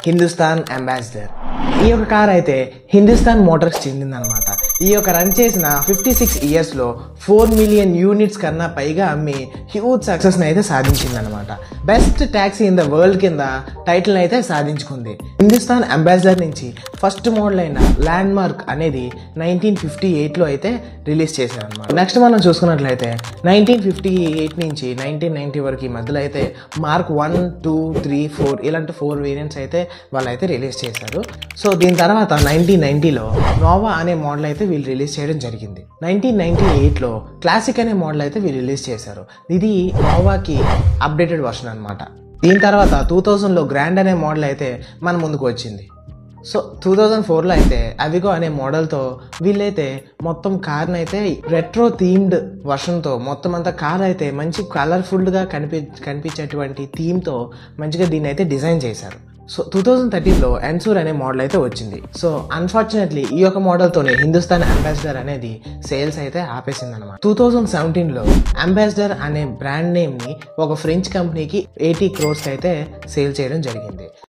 Hindustan ambassador. ఈ యొక్క car అయితే హిందుస్థాన్ మోటార్స్ చెందిందనమాట. ఈ యొక్క రన్ చేసిన 56 ఇయర్స్లో 4 మిలియన్ యూనిట్స్ కన్నా పైగా అమ్మి హ్యూజ్ సక్సెస్ని అయితే సాధించిందనమాట. Best taxi in the world కింద టైటిల్ అయితే సాధించుకుంది. హిందుస్థాన్ అంబాసిడర్ నుంచి ఫస్ట్ మోడల్ అయిన ల్యాండ్ మార్క్ అనేది 1958లో అయితే రిలీజ్ చేశారనమాట. నెక్స్ట్ మనం చూసుకున్నట్లయితే 1958 నుంచి 1990 వరకు ఈ మధ్యలో అయితే మార్క్ 1, 2, 3, 4 ఇలాంటి 4 వేరియంట్స్ అయితే వాళ్ళు అయితే రిలీజ్ చేశారు. సో దీని తర్వాత 1990లో నోవా అనే మోడల్ అయితే వీళ్ళు రిలీజ్ చేయడం జరిగింది. 1998లో క్లాసిక్ అనే మోడల్ అయితే వీళ్ళు రిలీజ్ చేశారు. ఇది నోవాకి అప్డేటెడ్ వర్షన్ అనమాట. దీని తర్వాత 2000లో గ్రాండ్ అనే మోడల్ అయితే మన ముందుకు వచ్చింది. సో 2004లో అయితే అవిగో అనే మోడల్తో వీళ్ళైతే మొత్తం కార్ని అయితే రెట్రో థీమ్డ్ వర్షన్తో మొత్తం అంతా కార్ అయితే మంచి కలర్ఫుల్గా కనిపించేటువంటి థీమ్తో మంచిగా దీన్ని అయితే డిజైన్ చేశారు. సో 2013లో ఎన్సూర్ అనే మోడల్ అయితే వచ్చింది. సో అన్ఫార్చునేట్లీ ఈ యొక్క మోడల్తోనే హిందుస్థాన్ అంబాసిడర్ అనేది సేల్స్ అయితే ఆపేసింది అనమాట. 2017లో అంబాసిడర్ అనే బ్రాండ్ నేమ్ని ఒక ఫ్రెంచ్ కంపెనీకి 80 crores అయితే సేల్ చేయడం జరిగింది.